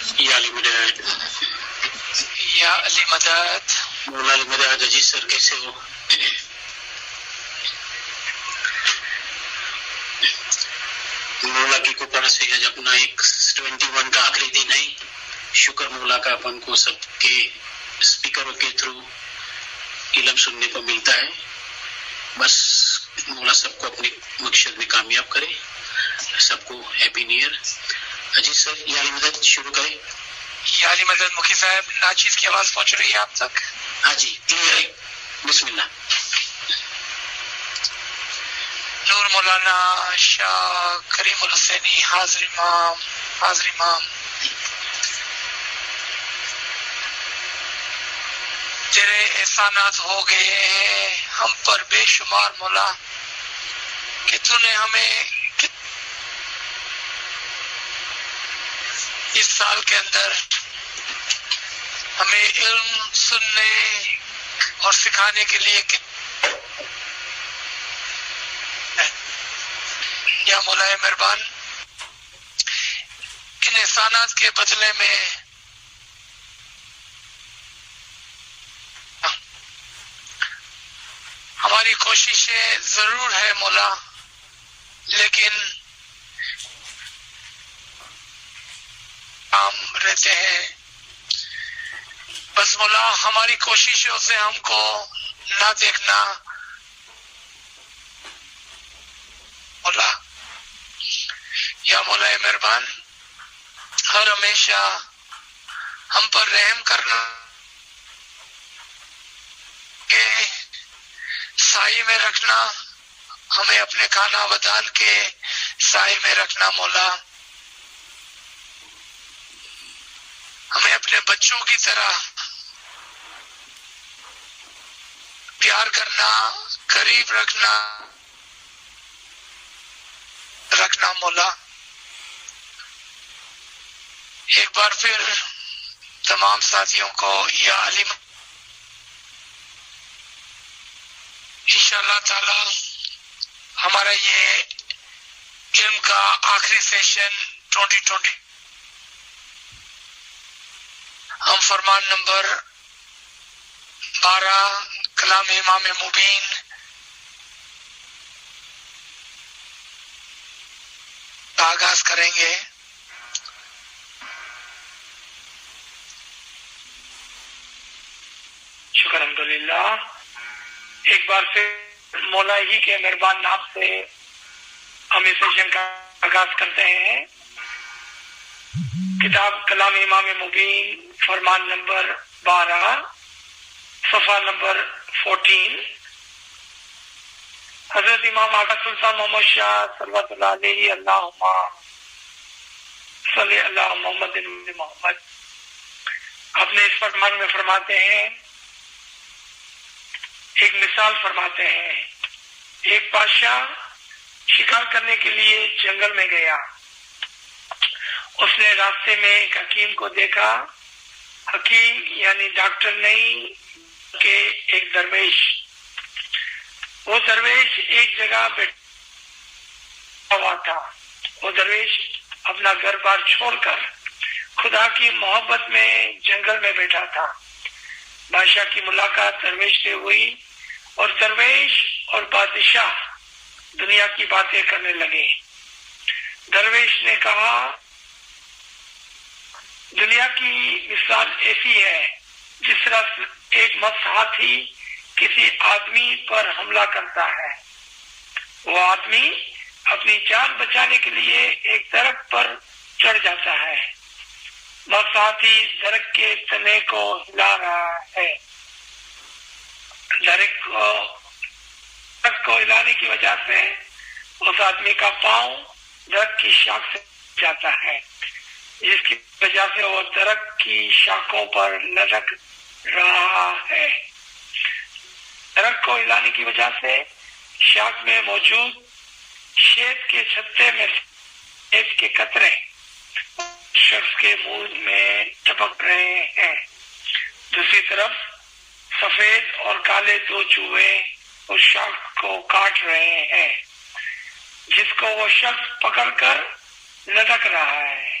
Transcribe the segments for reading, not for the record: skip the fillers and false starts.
یا علی مدد، یا علی مدد، مولا علی مدد۔ عزیز سر کیسے ہو؟ مولا کی کرپا سے آج اپنا 21 کا آخری دن ہے۔ شکر مولا کا اپن کو سب کے اسپیکروں کے تھرو علم سننے کو ملتا ہے۔ بس مولا سب کو اپنے مقصد میں کامیاب کرے، سب کو ہیپی نیو ایئر۔ عزیز سر یا علی مدد شروع کریں۔ یا علی مدد مکی صاحب، ناچیز کی آواز پہنچ رہی ہے آپ تک؟ ہاں جی کلیئر ہے، بسم اللہ۔ نور مولانا شاہ کریم الحسینی حاضر امام، حاضر امام۔ تیرے احسانات ہو گئے ہیں ہم پر بے شمار مولا، کہ تو نے ہمیں اس سال کے اندر ہمیں علم سننے اور سکھانے کے لیے یا مولا مہربان، ان احسانات کے بدلے میں ہماری کوششیں ضرور ہے مولا، لیکن ہم رہتے ہیں۔ بس مولا ہماری کوششوں سے ہم کو نہ دیکھنا مولا، یا مولا مہربان، ہر ہمیشہ ہم پر رحم کرنا، کہ سائے میں رکھنا، ہمیں اپنے کھانا ودان کے سائے میں رکھنا مولا، ہمیں اپنے بچوں کی طرح پیار کرنا، قریب رکھنا مولا۔ ایک بار پھر تمام ساتھیوں کو یا علی، انشاءاللہ تعالی ہمارا یہ علم کا آخری سیشن 2020 ہم فرمان نمبر 12 کلام امام مبین کا آغاز کریں گے۔ شکر الحمدللہ۔ ایک بار پھر مولا ہی کے مہربان نام سے ہم اس سیشن کا آغاز کرتے ہیں۔ کتاب کلام امام مبین فرمان نمبر 12 صفحہ نمبر 14۔ حضرت امام آقا سلطان محمد شاہ صلوات اللہ علیہ، اللہم صلی اللہ محمد محمد، اپنے اس فرمان میں فرماتے ہیں، ایک مثال فرماتے ہیں۔ ایک بادشاہ شکار کرنے کے لیے جنگل میں گیا۔ اس نے راستے میں ایک حکیم کو دیکھا۔ حکیم یعنی ڈاکٹر نہیں کہ ایک درویش۔ وہ درویش ایک جگہ بیٹھا ہوا تھا۔ وہ درویش اپنا گھر بار چھوڑ کر خدا کی محبت میں جنگل میں بیٹھا تھا۔ بادشاہ کی ملاقات درویش سے ہوئی اور درویش اور بادشاہ دنیا کی باتیں کرنے لگے۔ درویش نے کہا، دنیا کی مثال ایسی ہے جس طرح ایک مست ہاتھی کسی آدمی پر حملہ کرتا ہے۔ وہ آدمی اپنی جان بچانے کے لیے ایک درخت پر چڑھ جاتا ہے۔ مست ہاتھی درخت کے تنے کو ہلا رہا ہے۔ درخت کو ہلانے کی وجہ سے اس آدمی کا پاؤں درخت کی شاخ سے جاتا ہے، جس کی وجہ سے وہ درخت کی شاخوں پر لٹک رہا ہے۔ درخت کو ہلانے کی وجہ سے شاخ میں موجود شہد کے چھتے میں شہد کے قطرے شخص کے منہ میں ٹپک رہے ہیں۔ دوسری طرف سفید اور کالے دو چوہے اس شاخ کو کاٹ رہے ہیں، جس کو وہ شخص پکڑ کر لٹک رہا ہے۔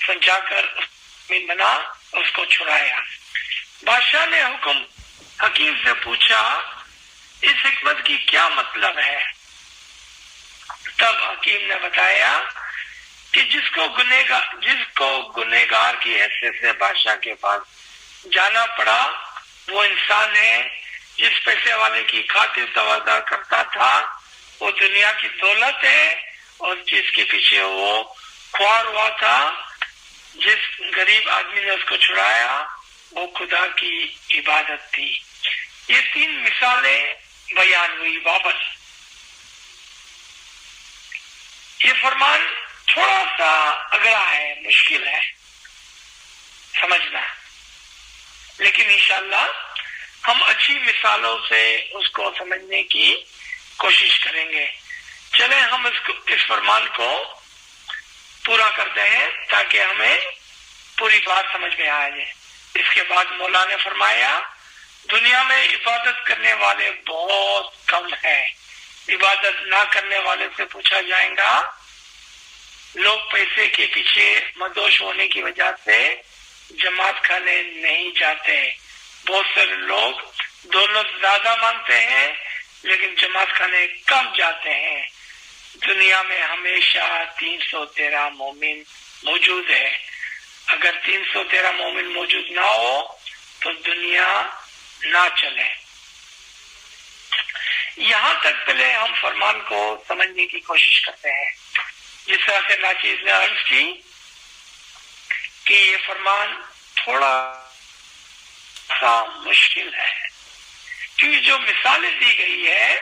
سمجھا کر بنا اس کو چھڑایا۔ بادشاہ نے حکیم سے پوچھا اس حکمت کی کیا مطلب ہے؟ تب حکیم نے بتایا کہ جس کو گنہگار کی حیثیت سے بادشاہ کے پاس جانا پڑا وہ انسان ہے جس پیسے والے کی خاطر تواضع کرتا تھا، وہ دنیا کی دولت ہے، اور جس کے پیچھے وہ خوار ہوا تھا، جس غریب آدمی نے اس کو چھڑایا وہ خدا کی عبادت تھی۔ یہ 3 مثالیں بیان ہوئی واپس۔ یہ فرمان تھوڑا سا اگڑا ہے، مشکل ہے سمجھنا، لیکن انشاءاللہ ہم اچھی مثالوں سے اس کو سمجھنے کی کوشش کریں گے۔ چلیں ہم اس فرمان کو پورا کرتے ہیں تاکہ ہمیں پوری بات سمجھ میں آ جائے۔ اس کے بعد مولا نے فرمایا دنیا میں عبادت کرنے والے بہت کم ہیں، عبادت نہ کرنے والے سے پوچھا جائے گا۔ لوگ پیسے کے پیچھے مدوش ہونے کی وجہ سے جماعت کھانے نہیں جاتے۔ بہت سارے لوگ دولت زیادہ مانگتے ہیں لیکن جماعت کھانے کم جاتے ہیں۔ دنیا میں ہمیشہ 313 مومن موجود ہے۔ اگر 313 مومن موجود نہ ہو تو دنیا نہ چلے۔ یہاں تک پہلے ہم فرمان کو سمجھنے کی کوشش کرتے ہیں۔ جس طرح سے ناچیز نے عرض کی کہ یہ فرمان تھوڑا سا مشکل ہے کیونکہ جو مثالیں دی گئی ہے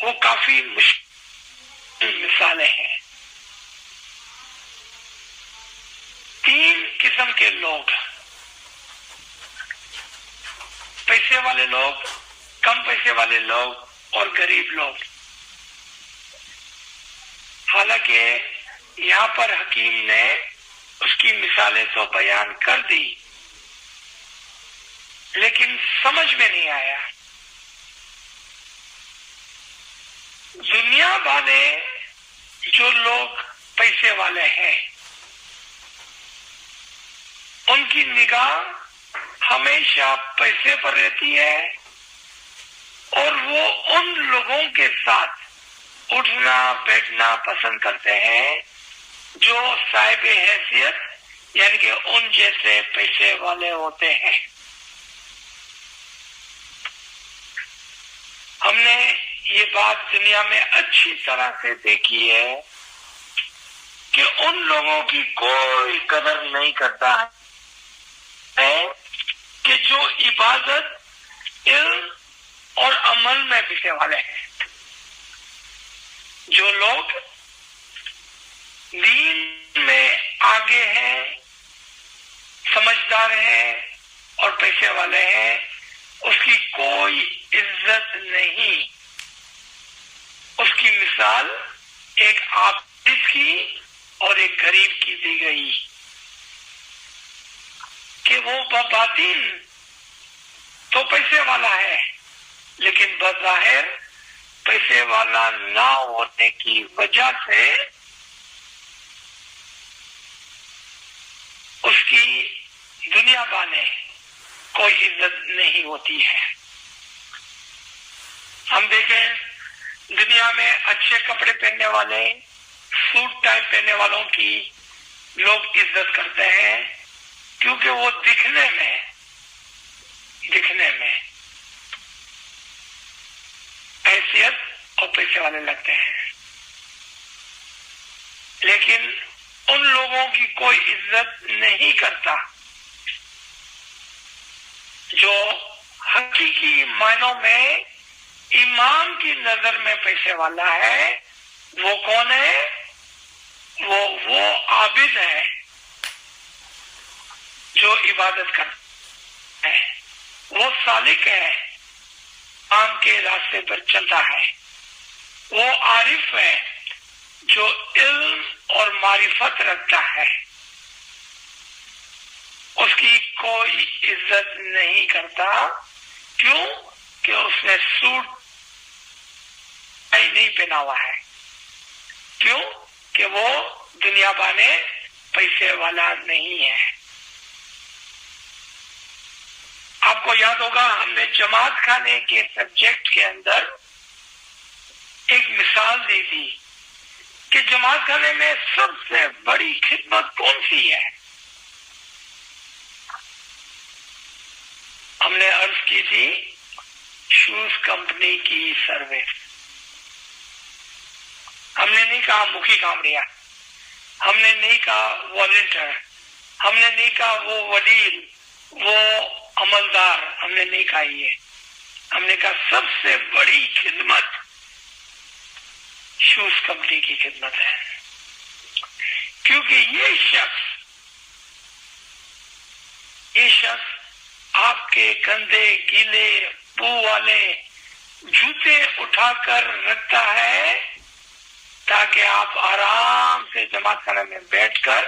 وہ کافی مشکل مثالیں ہیں۔ 3 قسم کے لوگ، پیسے والے لوگ، کم پیسے والے لوگ اور غریب لوگ۔ حالانکہ یہاں پر حکیم نے اس کی مثالیں تو بیان کر دی لیکن سمجھ میں نہیں آیا۔ دنیا والے جو لوگ پیسے والے ہیں ان کی نگاہ ہمیشہ پیسے پر رہتی ہے اور وہ ان لوگوں کے ساتھ اٹھنا بیٹھنا پسند کرتے ہیں جو صاحب حیثیت یعنی کہ ان جیسے پیسے والے ہوتے ہیں۔ ہم نے یہ بات دنیا میں اچھی طرح سے دیکھی ہے کہ ان لوگوں کی کوئی قدر نہیں کرتا ہے کہ جو عبادت، علم اور عمل میں پیچھے والے ہیں۔ جو لوگ دین میں آگے ہیں، سمجھدار ہیں اور پیسے والے ہیں، اس کی کوئی عزت نہیں۔ اس کی مثال ایک عابد کی اور ایک غریب کی دی گئی کہ وہ بباطن تو پیسے والا ہے لیکن بظاہر پیسے والا نہ ہونے کی وجہ سے اس کی دنیا بانے کوئی عزت نہیں ہوتی ہے۔ ہم دیکھیں دنیا میں اچھے کپڑے پہننے والے، سوٹ ٹائی پہننے والوں کی لوگ عزت کرتے ہیں کیونکہ وہ دکھنے میں حیثیت اور پیسے والے لگتے ہیں، لیکن ان لوگوں کی کوئی عزت نہیں کرتا جو حقیقی معنوں میں امام کی نظر میں پیسے والا ہے۔ وہ کون ہے؟ وہ عابد ہے جو عبادت کرتا ہے، وہ سالک ہے، عام کے راستے پر چلتا ہے، وہ عارف ہے جو علم اور معرفت رکھتا ہے۔ اس کی کوئی عزت نہیں کرتا، کیوں کہ اس نے سوٹ نہیں پہنا ہوا ہے، کیوں کہ وہ دنیا بانے پیسے والا نہیں ہے. آپ کو یاد ہوگا ہم نے جماعت خانے کے سبجیکٹ کے اندر ایک مثال دی تھی کہ جماعت خانے میں سب سے بڑی خدمت کون سی ہے. ہم نے عرض کی تھی شوز کمپنی کی سروس. ہم نے نہیں کہا مکھی کامڑیا، ہم نے نہیں کہا والنٹر، ہم نے نہیں کہا وہ وڈیل، وہ عملدار، ہم نے نہیں کہا یہ. ہم نے کہا سب سے بڑی خدمت شوز کمپنی کی خدمت ہے، کیونکہ یہ شخص آپ کے گندے گیلے بو والے جوتے اٹھا کر رکھتا ہے تاکہ آپ آرام سے جماعت خانے میں بیٹھ کر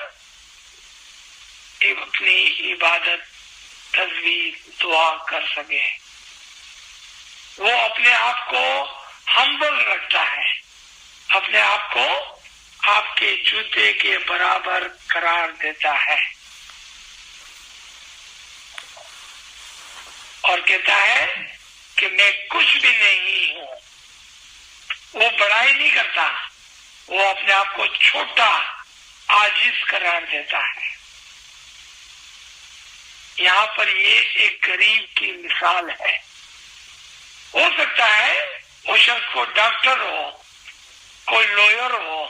اپنی عبادت تسبیح دعا کر سکے. وہ اپنے آپ کو ہمبل رکھتا ہے، اپنے آپ کو آپ کے جوتے کے برابر قرار دیتا ہے اور کہتا ہے کہ میں کچھ بھی نہیں ہوں. وہ بڑائی نہیں کرتا، وہ اپنے آپ کو چھوٹا عاجز قرار دیتا ہے. یہاں پر یہ ایک غریب کی مثال ہے. ہو سکتا ہے وہ شخص کو ڈاکٹر ہو، کوئی لوئر ہو،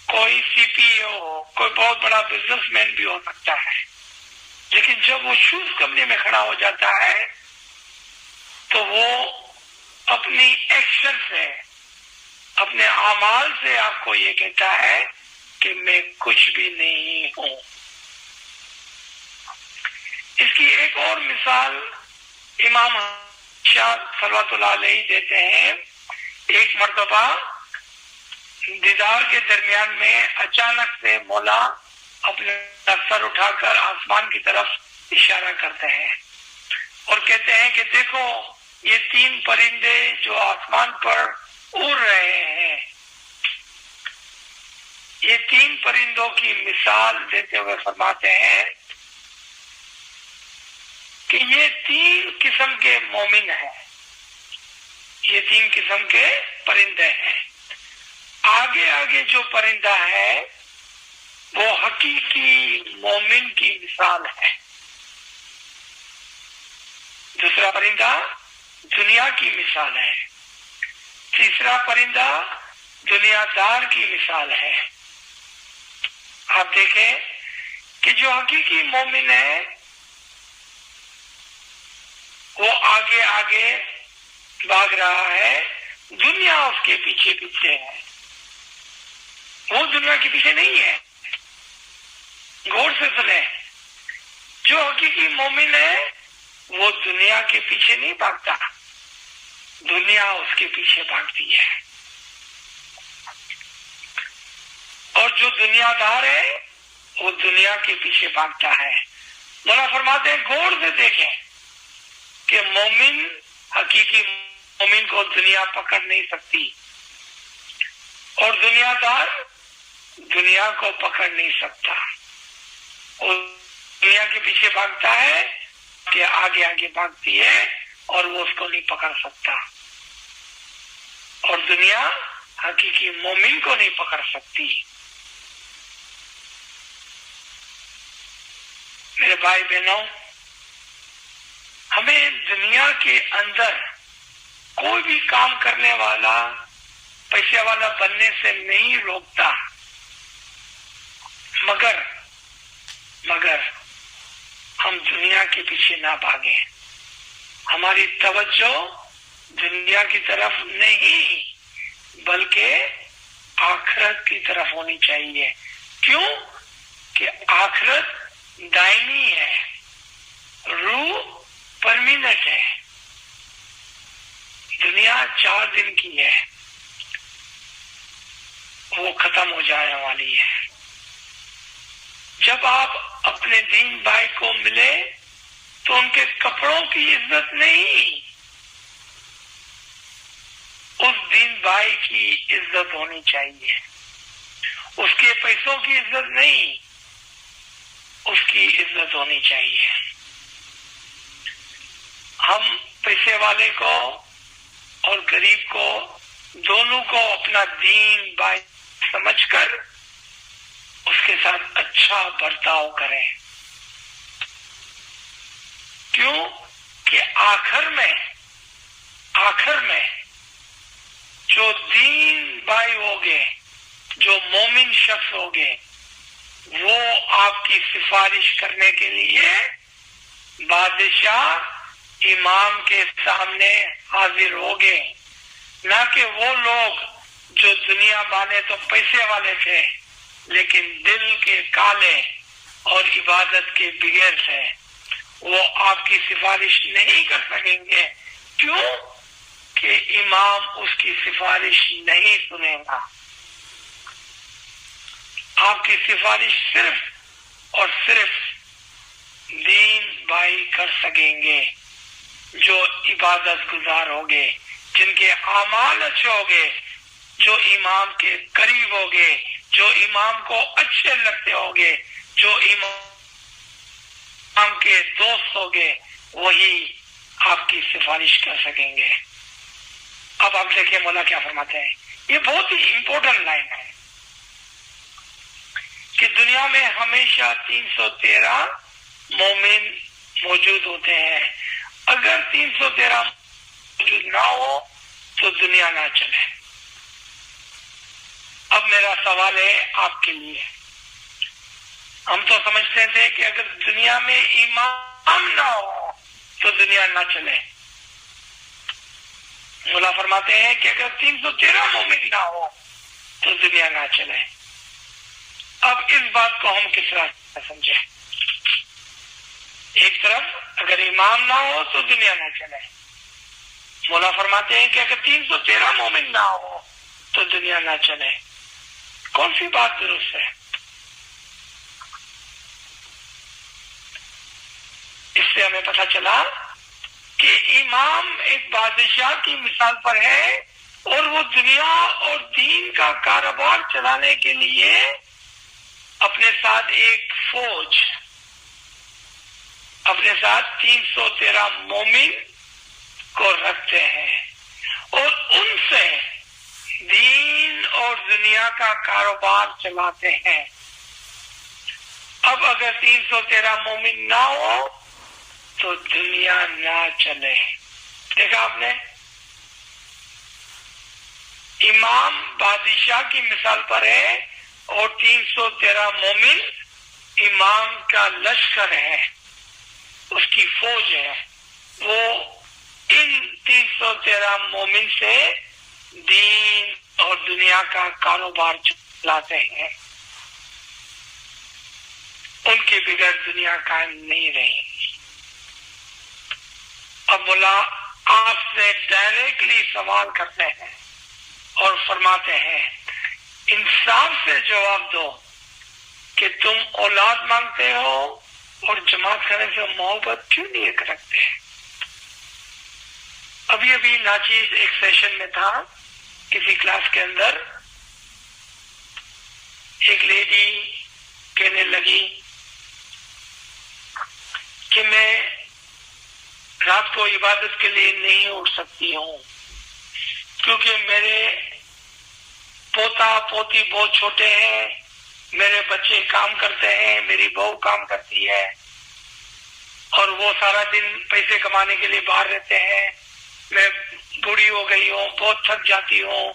کوئی سی پی ہو، کوئی بہت بڑا بزنس مین بھی ہو سکتا ہے، لیکن جب وہ شوز کمپنی میں کھڑا ہو جاتا ہے تو وہ اپنی ایکشن سے، اپنے اعمال سے آپ کو یہ کہتا ہے کہ میں کچھ بھی نہیں ہوں. اس کی ایک اور مثال امام شاہ صلوات اللہ علیہ دیتے ہیں. ایک مرتبہ دیدار کے درمیان میں اچانک سے مولا اپنا سر اٹھا کر آسمان کی طرف اشارہ کرتے ہیں اور کہتے ہیں کہ دیکھو یہ 3 پرندے جو آسمان پر اڑ رہے ہیں. یہ 3 پرندوں کی مثال دیتے ہوئے فرماتے ہیں کہ یہ 3 قسم کے مومن ہیں، یہ 3 قسم کے پرندے ہیں. آگے جو پرندہ ہے وہ حقیقی مومن کی مثال ہے. دوسرا پرندہ دنیا کی مثال ہے. تیسرا پرندہ دنیا دار کی مثال ہے. آپ دیکھیں کہ جو حقیقی مومن ہے وہ آگے بھاگ رہا ہے، دنیا اس کے پیچھے ہے. وہ دنیا کے پیچھے نہیں ہے. غور سے سنیں، جو حقیقی مومن ہے وہ دنیا کے پیچھے نہیں بھاگتا، دنیا اس کے پیچھے بھاگتی ہے. اور جو دنیا دار ہے وہ دنیا کے پیچھے بھاگتا ہے. مولا فرماتے ہیں غور سے دیکھیں کہ مومن، حقیقی مومن کو دنیا پکڑ نہیں سکتی اور دنیا دار دنیا کو پکڑ نہیں سکتا. اور دنیا کے پیچھے بھاگتا ہے کہ آگے بھاگتی ہے اور وہ اس کو نہیں پکڑ سکتا، اور دنیا حقیقی مومن کو نہیں پکڑ سکتی. میرے بھائی بہنوں، ہمیں دنیا کے اندر کوئی بھی کام کرنے والا پیسے والا بننے سے نہیں روکتا، مگر ہم دنیا کے پیچھے نہ بھاگیں. ہماری توجہ دنیا کی طرف نہیں بلکہ آخرت کی طرف ہونی چاہیے. کیوں کہ آخرت دائمی ہے، روح پرمیننٹ ہے. دنیا 4 دن کی ہے، وہ ختم ہو جانے والی ہے. جب آپ اپنے دین بھائی کو ملے تو ان کے کپڑوں کی عزت نہیں، اس دین بھائی کی عزت ہونی چاہیے. اس کے پیسوں کی عزت نہیں، اس کی عزت ہونی چاہیے. ہم پیسے والے کو اور غریب کو دونوں کو اپنا دین بھائی سمجھ کر اس کے ساتھ اچھا برتاؤ کریں. کیوں کہ آخر میں جو دین بھائی ہوگے، جو مومن شخص ہوگے، وہ آپ کی سفارش کرنے کے لیے بادشاہ امام کے سامنے حاضر ہوگے، نہ کہ وہ لوگ جو دنیا والے تو پیسے والے تھے لیکن دل کے کالے اور عبادت کے بغیر تھے. وہ آپ کی سفارش نہیں کر سکیں گے. کیوں کہ امام اس کی سفارش نہیں سنے گا. آپ کی سفارش صرف اور صرف دین بھائی کر سکیں گے جو عبادت گزار ہوگے، جن کے اعمال اچھے ہوگے، جو امام کے قریب ہوگے، جو امام کو اچھے لگتے ہوگے، جو امام کے دوست ہوگے، وہی آپ کی سفارش کر سکیں گے. اب آپ دیکھیں مولا کیا فرماتے ہیں. یہ بہت ہی امپورٹنٹ لائن ہے کہ دنیا میں ہمیشہ 313 مومن موجود ہوتے ہیں. اگر 313 موجود نہ ہو تو دنیا نہ چلے. اب میرا سوال ہے آپ کے لیے. ہم تو سمجھتے تھے کہ اگر دنیا میں امام نہ ہو تو دنیا نہ چلے. مولا فرماتے ہیں کہ اگر 313 مومن نہ ہو تو دنیا نہ چلے. اب اس بات کو ہم کس طرح سے سمجھیں؟ ایک طرف اگر امام نہ ہو تو دنیا نہ چلے. مولا فرماتے ہیں کہ اگر 313 مومن نہ ہو تو دنیا نہ چلے. کون سی بات درست ہے؟ اس سے ہمیں پتہ چلا کہ امام ایک بادشاہ کی مثال پر ہے اور وہ دنیا اور دین کا کاروبار چلانے کے لیے اپنے ساتھ ایک فوج، اپنے ساتھ 313 مومن کو رکھتے ہیں اور ان سے دین اور دنیا کا کاروبار چلاتے ہیں. اب اگر 313 مومن نہ ہو تو دنیا نہ چلے. دیکھا آپ نے، امام بادشاہ کی مثال پر ہے اور 313 مومن امام کا لشکر ہے، اس کی فوج ہے. وہ ان 313 مومن سے دین اور دنیا کا کاروبار چلاتے ہیں. ان کے بغیر دنیا قائم نہیں رہی. اب مولا آپ سے ڈائریکٹلی سوال کرتے ہیں اور فرماتے ہیں انصاف سے جواب دو کہ تم اولاد مانگتے ہو اور جماعت کرنے سے محبت کیوں نہیں رکھتے؟ ابھی ناچیز ایک سیشن میں تھا، کسی کلاس کے اندر ایک لیڈی کہنے لگی کہ میں رات کو عبادت کے لیے نہیں اٹھ سکتی ہوں کیونکہ میرے پوتا پوتی بہت چھوٹے ہیں، میرے بچے کام کرتے ہیں، میری بہو کام کرتی ہے اور وہ سارا دن پیسے کمانے کے لیے باہر رہتے ہیں. میں بوڑھی ہو گئی ہوں، بہت تھک جاتی ہوں.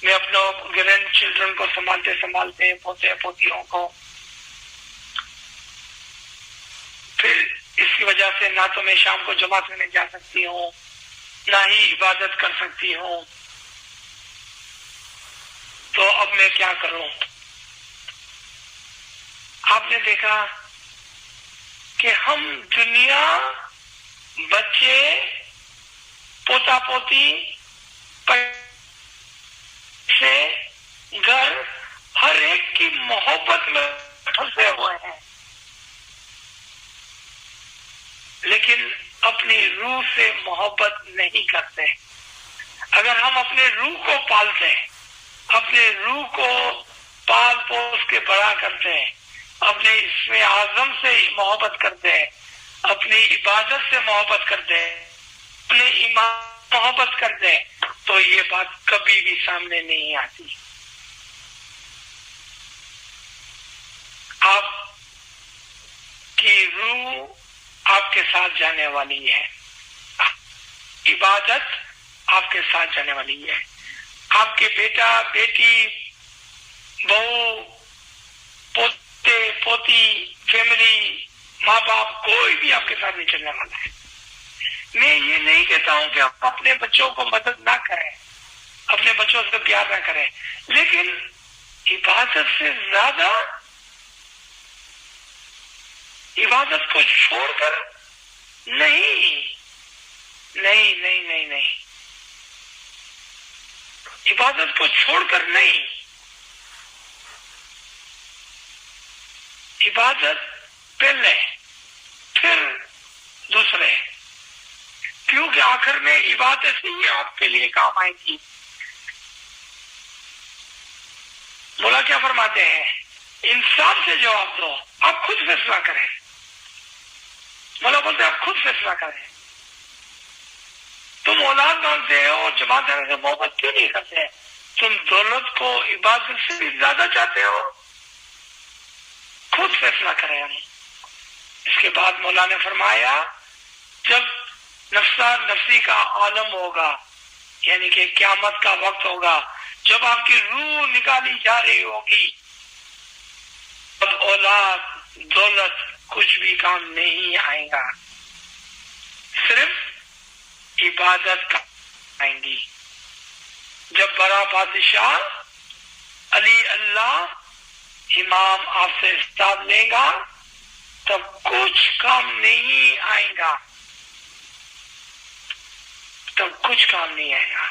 میں اپنے گرینڈ چلڈرن کو سنبھالتے پوتے پوتیوں کو، پھر اس کی وجہ سے نہ تو میں شام کو جماعت میں جا سکتی ہوں، نہ ہی عبادت کر سکتی ہوں. تو اب میں کیا کروں؟ آپ نے دیکھا کہ ہم دنیا، بچے، پوتا پوتی، سے گھر، ہر ایک کی محبت میں پھنسے ہوئے ہیں، لیکن اپنی روح سے محبت نہیں کرتے. اگر ہم اپنے روح کو پالتے، اپنے روح کو پال پوس کے بڑا کرتے ہیں، اپنے اسم اعظم سے محبت کرتے ہیں، اپنی عبادت سے محبت کرتے ہیں، اپنے ایمان محبت کرتے ہیں، تو یہ بات کبھی بھی سامنے نہیں آتی۔ آپ کی روح آپ کے ساتھ جانے والی ہے، عبادت آپ کے ساتھ جانے والی ہے، آپ کے بیٹا بیٹی بہو پوتے پوتی فیملی ماں باپ کوئی بھی آپ کے ساتھ نہیں چلنے والا ہے۔ میں یہ نہیں کہتا ہوں کہ آپ اپنے بچوں کو مدد نہ کریں، اپنے بچوں سے پیار نہ کریں، لیکن عبادت سے زیادہ عبادت کو چھوڑ کر نہیں نہیں نہیں نہیں نہیں عبادت کو چھوڑ کر نہیں، عبادت پہلے پھر دوسرے، کیونکہ آخر میں عبادت ہی آپ کے لیے کام آئے گی۔ مولا کیا فرماتے ہیں؟ انصاف سے جواب دو، آپ خود فیصلہ کریں۔ مولا بولتے ہیں آپ خود فیصلہ کریں، تم اولاد مانگتے ہو اور جماعت سے محبت کیوں نہیں کرتے؟ تم دولت کو عبادت سے بھی زیادہ چاہتے ہو؟ خود فیصلہ کریں ہم۔ اس کے بعد مولا نے فرمایا جب نفسا نفسی کا عالم ہوگا، یعنی کہ قیامت کا وقت ہوگا، جب آپ کی روح نکالی جا رہی ہوگی، تب اولاد دولت کچھ بھی کام نہیں آئے گا، صرف عبادت کا آئیں گی۔ جب بڑا بادشاہ علی اللہ امام آپ سے استاد لے گا تب کچھ کام نہیں آئے گا، تب کچھ کام نہیں آئے گا۔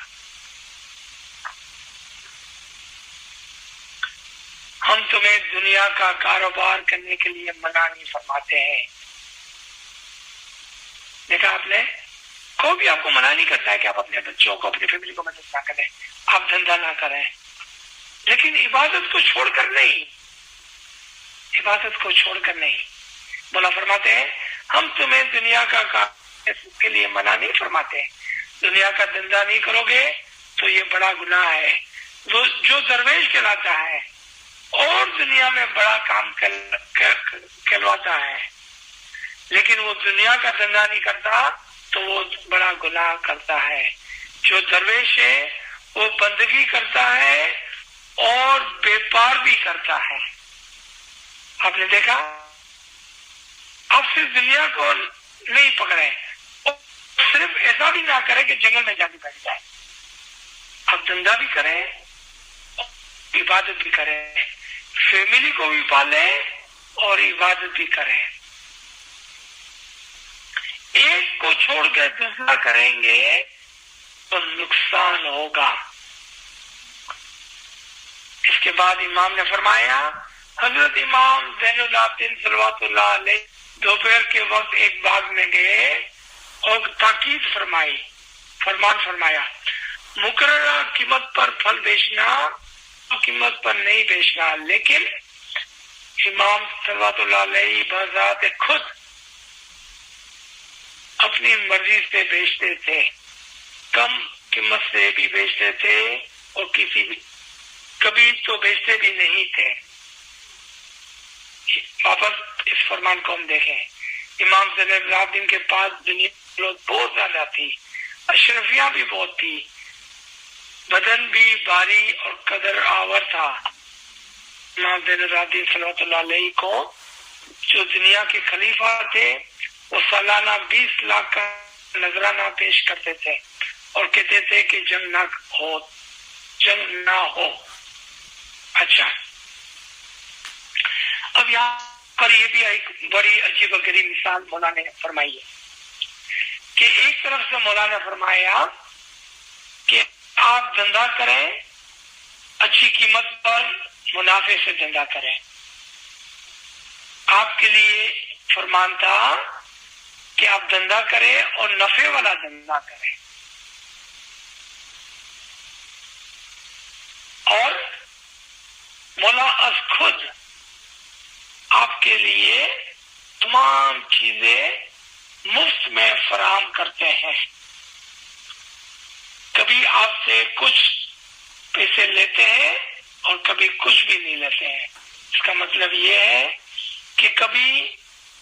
ہم تمہیں دنیا کا کاروبار کرنے کے لیے منع نہیں فرماتے ہیں۔ دیکھا آپ نے، کوئی بھی آپ کو منع نہیں کرتا ہے کہ آپ اپنے بچوں کو اپنی فیملی کو مدد نہ کریں، آپ دھندا نہ کریں، لیکن عبادت کو چھوڑ کر نہیں، عبادت کو چھوڑ کر نہیں۔ مولا فرماتے ہیں ہم تمہیں دنیا کا کام کے لیے منع نہیں فرماتے، دنیا کا دھندا نہیں کرو گے تو یہ بڑا گناہ ہے۔ جو درویش کہلاتا ہے اور دنیا میں بڑا کام کہلواتا ہے، لیکن وہ دنیا کا دھندا نہیں کرتا تو وہ بڑا گناہ کرتا ہے۔ جو درویش ہے وہ بندگی کرتا ہے اور بیپار بھی کرتا ہے۔ آپ نے دیکھا، آپ صرف دنیا کو نہیں پکڑے، صرف ایسا بھی نہ کرے کہ جنگل میں جا کے بیٹھ جائے، آپ دھندا بھی کریں، عبادت بھی کریں، فیملی کو بھی پالیں اور عبادت بھی کریں۔ ایک کو چھوڑ کے دوسرا کریں گے تو نقصان ہوگا۔ اس کے بعد امام نے فرمایا، حضرت امام زین العابدین صلوات اللہ علیہ دوپہر کے وقت ایک باغ میں گئے اور تاکید فرمائی، فرمان فرمایا مقررہ قیمت پر پھل بیچنا، قیمت پر نہیں بیچنا، لیکن امام صلوات اللہ علیہ بذات خود اپنی مرضی سے بیچتے تھے، کم قیمت سے بھی بیچتے تھے اور کبھی تو بیچتے بھی نہیں تھے۔ واپس اس فرمان کو ہم دیکھیں، امام زین العابدین کے پاس دنیا بہت زیادہ تھی، اشرفیاں بھی بہت تھی، بدن بھی بھاری اور قدر آور تھا۔ امام زین العابدین صلوات اللہ علیہ کو جو دنیا کے خلیفہ تھے وہ سالانہ 20 لاکھ کا نذرانہ پیش کرتے تھے اور کہتے تھے کہ جنگ نہ ہو۔ اچھا، اب یہاں پر یہ بھی ایک بڑی عجیب و غریب مثال مولا نے فرمائی ہے کہ ایک طرف سے مولا نے فرمایا کہ آپ دھندا کریں، اچھی قیمت پر منافع سے دھندا کریں۔ آپ کے لیے فرمان تھا کہ آپ دھندا کریں اور نفع والا دھندا کریں، اور مولا از خود آپ کے لیے تمام چیزیں مفت میں فراہم کرتے ہیں. کبھی آپ سے کچھ پیسے لیتے ہیں اور کبھی کچھ بھی نہیں لیتے ہیں. اس کا مطلب یہ ہے کہ کبھی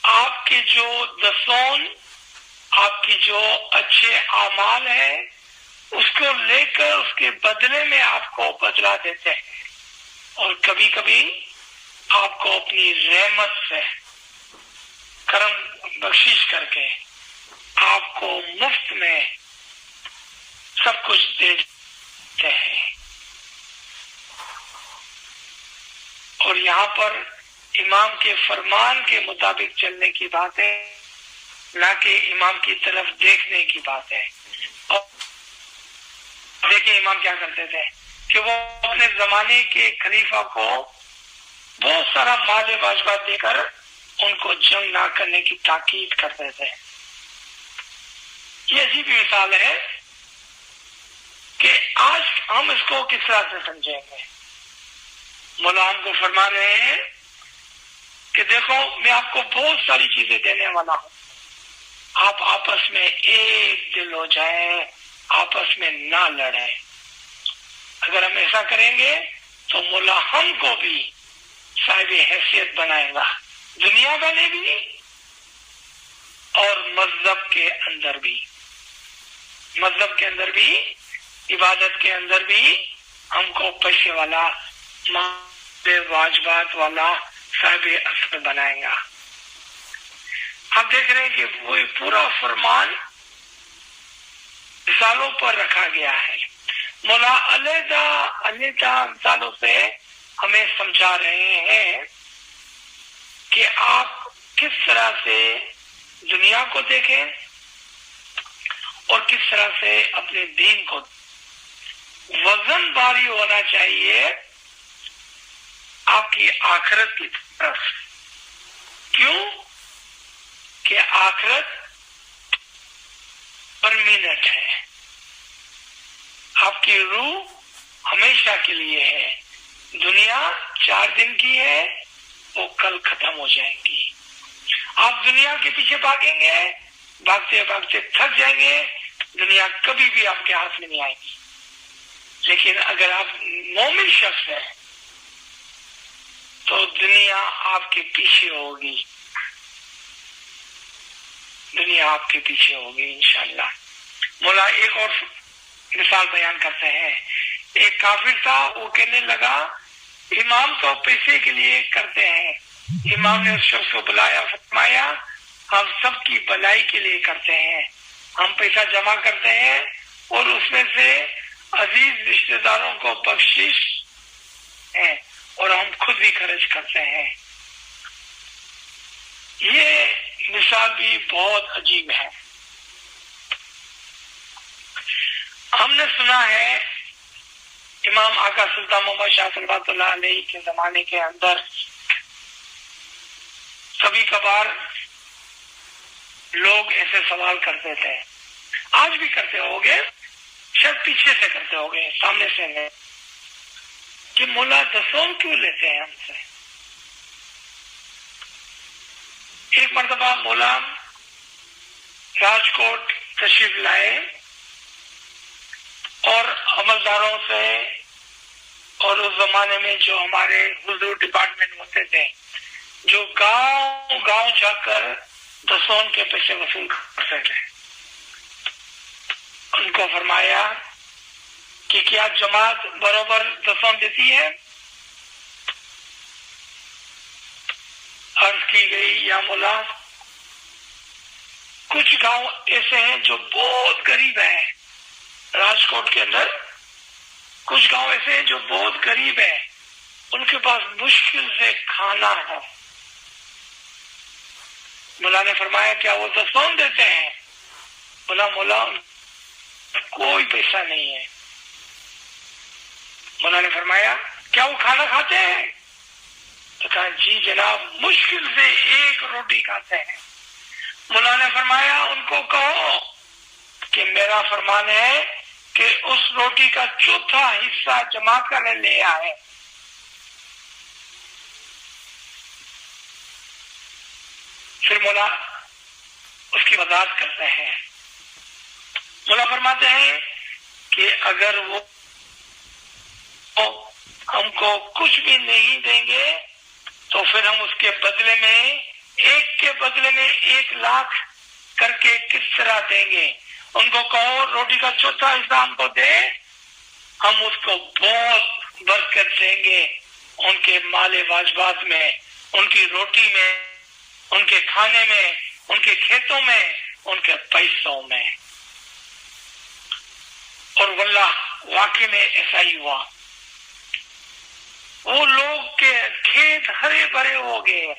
آپ کے جو دسون، آپ کی جو اچھے اعمال ہیں، اس کو لے کر اس کے بدلے میں آپ کو بدلا دیتے ہیں، اور کبھی کبھی آپ کو اپنی رحمت سے کرم بخشش کر کے آپ کو مفت میں سب کچھ دیتے ہیں. اور یہاں پر امام کے فرمان کے مطابق چلنے کی بات ہے، نہ کہ امام کی طرف دیکھنے کی بات ہے. اور دیکھیں امام کیا کرتے تھے کہ وہ اپنے زمانے کے خلیفہ کو بہت سارا مال واجبات دے کر ان کو جنگ نہ کرنے کی تاکید کرتے تھے. یہ عجیب مثال ہے کہ آج ہم اس کو کس طرح سے سمجھیں گے. مولا ہم کو فرما رہے ہیں کہ دیکھو میں آپ کو بہت ساری چیزیں دینے والا ہوں، آپ آپس میں ایک دل ہو جائیں، آپس میں نہ لڑیں. اگر ہم ایسا کریں گے تو مولا ہم کو بھی صاحب حیثیت بنائے گا، دنیا میں بھی اور مذہب کے اندر بھی. مذہب کے اندر بھی، عبادت کے اندر بھی ہم کو پیسے والا، واجبات والا صاحب اثر بنائے گا. ہم دیکھ رہے ہیں کہ وہ پورا فرمان مثالوں پر رکھا گیا ہے. مولا علیحدہ مثالوں سے ہمیں سمجھا رہے ہیں کہ آپ کس طرح سے دنیا کو دیکھیں اور کس طرح سے اپنے دین کو. وزن باری ہونا چاہیے آپ کی آخرت کی طرف. کیوں کہ آخرت پرمیننٹ ہے، آپ کی روح ہمیشہ کے لیے ہے. دنیا 4 دن کی ہے، وہ کل ختم ہو جائیں گی. آپ دنیا کے پیچھے بھاگیں گے، بھاگتے بھاگتے تھک جائیں گے، دنیا کبھی بھی آپ کے ہاتھ میں نہیں آئے گی. لیکن اگر آپ مومن شخص ہیں تو دنیا آپ کے پیچھے ہوگی، دنیا آپ کے پیچھے ہوگی انشاءاللہ. مولا ایک اور مثال بیان کرتے ہیں. ایک کافر تھا، وہ کہنے لگا امام تو پیسے کے لیے کرتے ہیں. امام نے اس شخص کو بلایا، فرمایا ہم سب کی بھلائی کے لیے کرتے ہیں. ہم پیسہ جمع کرتے ہیں اور اس میں سے عزیز رشتہ داروں کو بخشش ہے اور ہم خود بھی خرچ کرتے ہیں. یہ مثال بھی بہت عجیب ہے. ہم نے سنا ہے امام آقا سلطان محمد شاہ صلوات اللہ علیہ کے زمانے کے اندر کبھی کبھار لوگ ایسے سوال کرتے تھے، آج بھی کرتے ہوگے، شاید پیچھے سے کرتے ہوگے، سامنے سے نہیں، کہ مولا دسوم کیوں لیتے ہیں ہم سے. ایک مرتبہ مولا راجکوٹ تشریف لائے اور عملداروں سے، اور اس زمانے میں جو ہمارے حضور ڈپارٹمنٹ ہوتے تھے جو گاؤں گاؤں جا کر دسون کے پیسے وصول کرتے تھے، ان کو فرمایا کہ کیا جماعت برابر دسون دیتی ہے؟ عرض کی گئی یا مولا کچھ گاؤں ایسے ہیں جو بہت غریب ہیں، راجکوٹ کے اندر کچھ گاؤں ایسے ہیں جو بہت غریب ہیں، ان کے پاس مشکل سے کھانا ہے. مولا نے فرمایا کیا وہ دسون دیتے ہیں؟ مولا کوئی پیسہ نہیں ہے. مولا نے فرمایا کیا وہ کھانا کھاتے ہیں؟ تو کہا جی جناب مشکل سے 1 روٹی کھاتے ہیں. مولا نے فرمایا ان کو کہو کہ میرا فرمان ہے کہ اس روٹی کا 1/4 حصہ جماعت کا لے آئے. پھر مولا اس کی وضاحت کرتے ہیں. مولا فرماتے ہیں کہ اگر وہ ہم کو کچھ بھی نہیں دیں گے تو پھر ہم اس کے بدلے میں ایک کے بدلے میں 1,00,000 کر کے کس طرح دیں گے. ان کو کہو روٹی کا چوتھا حصہ ہم کو دے, ہم اس کو بہت برکت دیں گے ان کے مال واجبات میں, ان کی روٹی میں, ان کے کھانے میں, ان کے کھیتوں میں, ان کے پیسوں میں. اور واللہ واقعی میں ایسا ہی ہوا. وہ لوگ کے کھیت ہرے بھرے ہو گئے,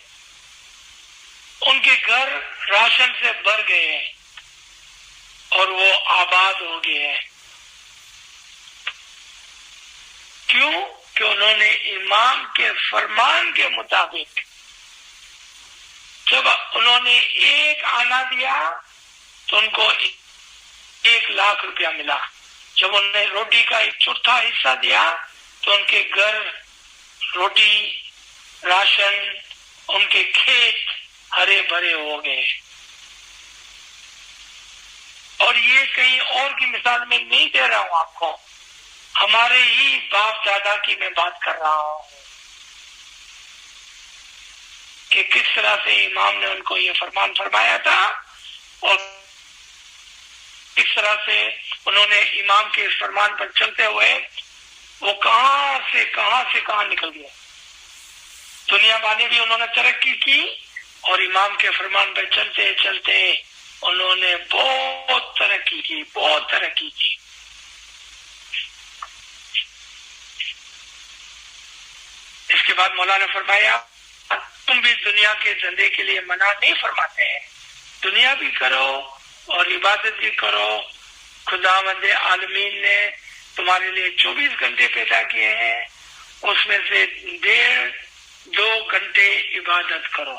ان کے گھر راشن سے بھر گئے اور وہ آباد ہو گئے. کیوں؟ کہ انہوں نے امام کے فرمان کے مطابق جب انہوں نے 1 آنا دیا تو ان کو 1,00,000 روپیہ ملا. جب انہوں نے روٹی کا 1/4 حصہ دیا تو ان کے گھر روٹی, راشن, ان کے کھیت ہرے بھرے ہو گئے. اور یہ کہیں اور کی مثال میں نہیں دے رہا ہوں آپ کو, ہمارے ہی باپ دادا کی میں بات کر رہا ہوں کہ کس طرح سے امام نے ان کو یہ فرمان فرمایا تھا اور کس طرح سے انہوں نے امام کے اس فرمان پر چلتے ہوئے وہ کہاں سے کہاں نکل گئے. دنیا بانی بھی انہوں نے ترقی کی اور امام کے فرمان پر چلتے چلتے انہوں نے بہت ترقی کی. اس کے بعد مولا نے فرمایا تم بھی دنیا کے دھندے کے لیے منع نہیں فرماتے ہیں, دنیا بھی کرو اور عبادت بھی کرو. خداوند عالمین نے تمہارے لیے 24 گھنٹے پیدا کیے ہیں, اس میں سے 1.5-2 گھنٹے عبادت کرو,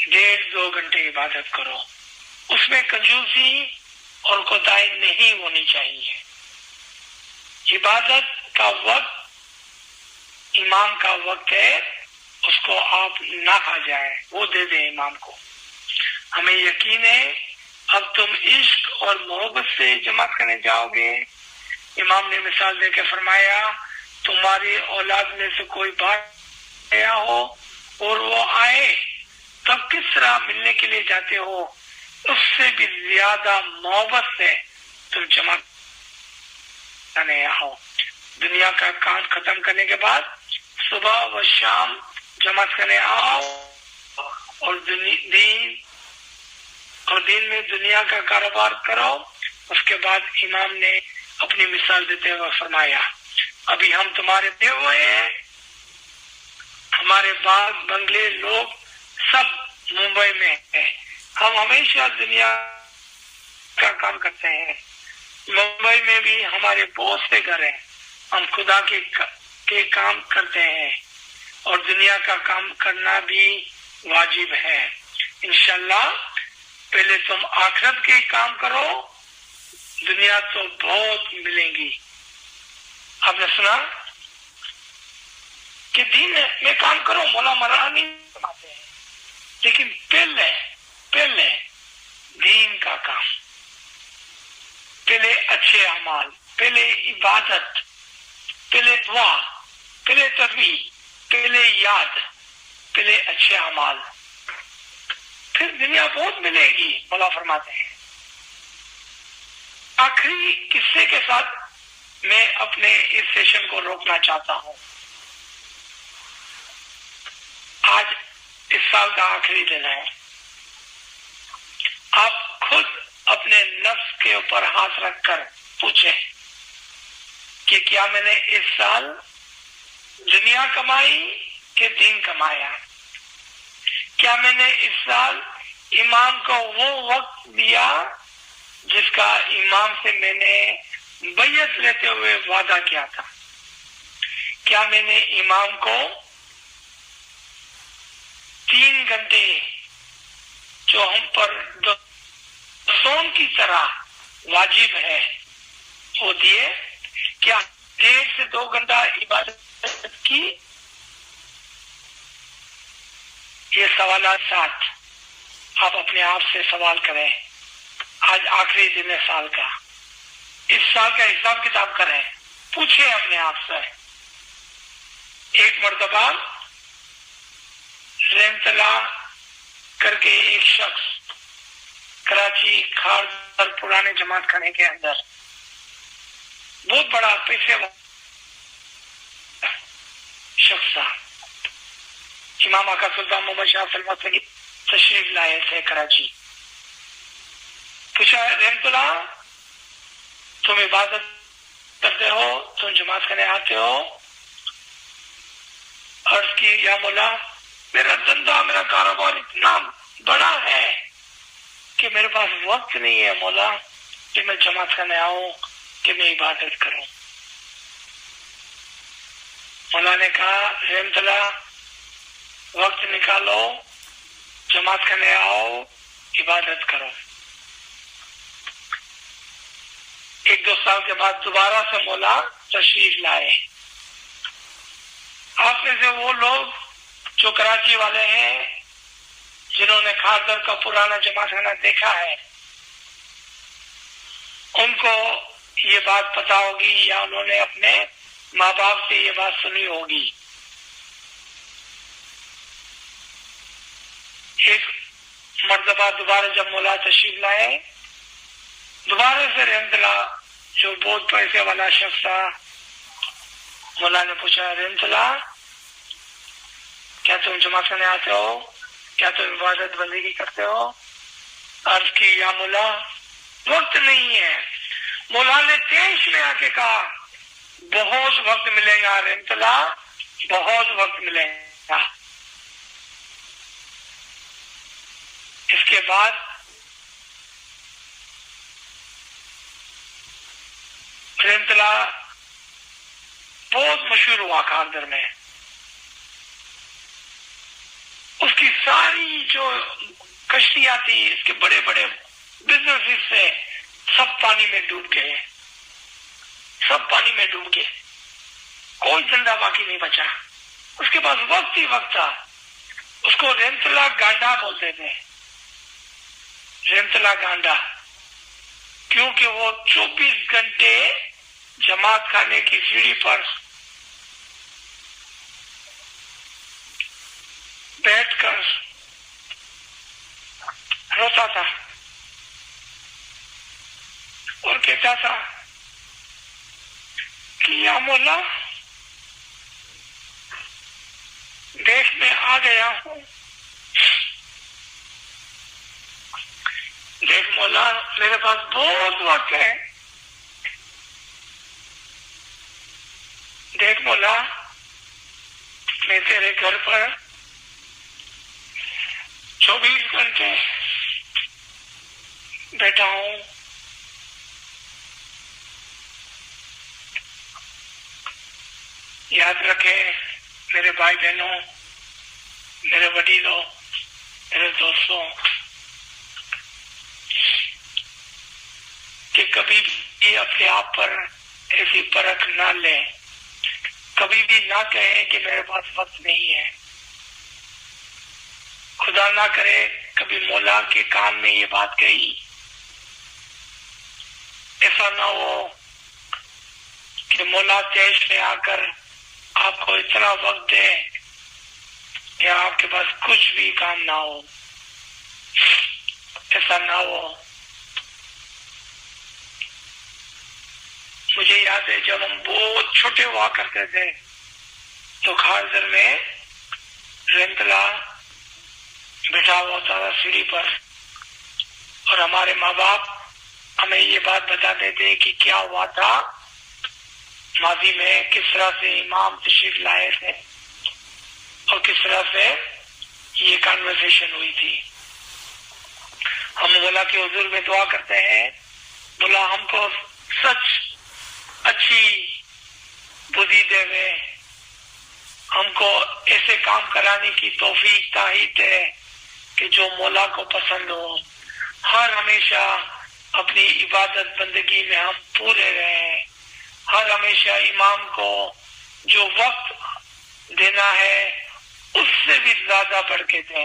1.5-2 گھنٹے عبادت کرو. اس میں کنجوسی اور کوتاہی نہیں ہونی چاہیے. عبادت کا وقت امام کا وقت ہے, اس کو آپ نہ کھا جائیں, وہ دے دیں امام کو. ہمیں یقین ہے اب تم عشق اور محبت سے جماعت کرنے جاؤ گے. امام نے مثال دے کے فرمایا تمہاری اولاد میں سے کوئی بات آیا ہو اور وہ آئے تب کس طرح ملنے کے لیے جاتے ہو, اس سے بھی زیادہ محبت سے تم جماعت کرنے آؤ. دنیا کا کام ختم کرنے کے بعد صبح و شام جماعت کرنے آؤ اور دین میں دنیا کا کاروبار کرو. اس کے بعد امام نے اپنی مثال دیتے ہوئے فرمایا ابھی ہم تمہارے دے ہوئے ہیں, ہمارے باغ بنگلے لوگ سب ممبئی میں ہیں, ہم ہمیشہ دنیا کا کام کرتے ہیں. ممبئی میں بھی ہمارے بہت سے گھر ہیں, ہم خدا کے کام کرتے ہیں اور دنیا کا کام کرنا بھی واجب ہے. انشاءاللہ پہلے تم آخرت کے کام کرو, دنیا تو بہت ملیں گی. آپ نے سنا کہ دین میں کام کرو, مولا مولانا نہیں فرماتے ہیں, لیکن پہلے دین کا کام, پہلے اچھے اعمال, پہلے عبادت, پہلے دعا, پہلے تسبیح, پہلے یاد, پہلے اچھے اعمال, پھر دنیا بہت ملے گی. مولا فرماتے ہیں. آخری قصے کے ساتھ میں اپنے اس سیشن کو روکنا چاہتا ہوں. آج اس سال کا آخری دن ہے. آپ خود اپنے نفس کے اوپر ہاتھ رکھ کر پوچھیں کہ کیا میں نے اس سال دنیا کمائی کہ دین کمایا؟ کیا میں نے اس سال امام کو وہ وقت دیا جس کا امام سے میں نے بیعت لیتے ہوئے وعدہ کیا تھا؟ کیا میں نے امام کو 3 گھنٹے جو ہم پر سون کی طرح واجب ہے وہ دیے؟ کیا 1.5 سے 2 گھنٹہ عبادت کی؟ یہ سوالات 7 آپ اپنے آپ سے سوال کریں. آج آخری دن ہے سال کا، اس سال کا حساب کتاب کریں، پوچھیں اپنے آپ سے. ایک مرتبہ رحمت اللہ کر کے ایک شخص کراچی کھاڑ پر پرانے جماعت خانے کے اندر بہت بڑا پیسے شخص تھا. امام آقا سلطان محمد شاہ سلمت تشریف لائے تھے کراچی. پوچھا رحمت اللہ تم عبادت کرتے ہو، تم جماعت خانے آتے ہو؟ عرض کی یا مولا میرا دھندا میرا کاروبار اتنا بڑا ہے کہ میرے پاس وقت نہیں ہے مولا کہ میں جماعت خانے آؤں کہ میں عبادت کروں. مولا نے کہا رحمت اللہ وقت نکالو، جماعت خانے آؤ، عبادت کرو. 1-2 سال کے بعد دوبارہ سے مولا تشریف لائے. آپ میں سے وہ لوگ جو کراچی والے ہیں جنہوں نے کھاردر کا پرانا جماعت خانہ دیکھا ہے، ان کو یہ بات پتا ہوگی یا انہوں نے اپنے ماں باپ سے یہ بات سنی ہوگی. ایک مرتبہ دوبارہ جب مولا تشریف لائے، دوبارہ سے رحمت اللہ جو بہت پیسے والا شخص تھا، مولا نے پوچھا رحمت اللہ کیا تم جماعت خانے آتے ہو، کیا تم عبادت بندگی کرتے ہو؟ عرض کی یا مولا وقت نہیں ہے. مولا نے تیش میں آ کے کہا بہت وقت ملے گا رحمت اللہ، بہت وقت ملے گا. اس کے بعد رحمت اللہ بہت مشہور ہوا کھاردر میں. اس کی ساری جو کشتیاں تھی، اس کے بڑے بڑے بزنس سے سب پانی میں ڈوب گئے، سب پانی میں ڈوب گئے، کوئی زندہ باقی نہیں بچا. اس کے پاس وقت ہی وقت تھا. اس کو رحمت اللہ گانڈا بولتے تھے، رحمت اللہ گانڈا، کیونکہ وہ 24 گھنٹے جماعت خانے کی سیڑھی پر بیٹھ کر روتا تھا اور کہتا تھا کہ یا مولا دیکھ میں آ گیا ہوں، دیکھ مولا میرے پاس بہت وقت ہے، دیکھ مولا میں تیرے گھر پر 24 گھنٹے بیٹھا ہوں. یاد رکھے میرے بھائی بہنوں، میرے وڈیلوں، میرے دوستوں، کہ کبھی بھی اپنے آپ پر ایسی پرکھ نہ لیں، کبھی بھی نہ کہیں کہ میرے پاس وقت نہیں ہے. خدا نہ کرے کبھی مولا کے کان میں یہ بات کہی، ایسا نہ ہو کہ مولا تیش میں آ کر آپ کو اتنا وقت دے کہ آپ کے پاس کچھ بھی کام نہ ہو. ایسا نہ ہو. مجھے یاد ہے جب ہم بہت چھوٹے ہوا کرتے تھے تو کھاردر میں رحمت اللہ بیٹھا ہوا ہوتا تھا سیڑھی پر، اور ہمارے ماں باپ ہمیں یہ بات بتاتے تھے کہ کیا ہوا تھا ماضی میں، کس طرح سے امام تشریف لائے تھے اور کس طرح سے یہ کانورسیشن ہوئی تھی. ہم مولا کے حضور میں دعا کرتے ہیں مولا ہم کو سچ اچھی بدھی دے دے، ہم کو ایسے کام کرانے کی توفیق تائید ہے کہ جو مولا کو پسند ہو. ہر ہمیشہ اپنی عبادت بندگی میں ہم پورے رہیں، ہر ہمیشہ امام کو جو وقت دینا ہے اس سے بھی زیادہ بڑھ کے دیں.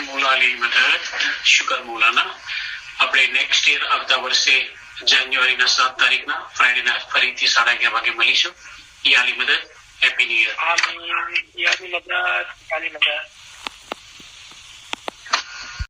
મોલાની મદદ શુકર મોલાના આપણે નેક્સ્ટ યર આવતા વર્ષે જાન્યુઆરીના 7 તારીખના ફ્રાઈડેના ફરીથી 11:30 વાગે મળીશું. યાલી મદદ. Happy new year. આમીન. યાલી મદદ.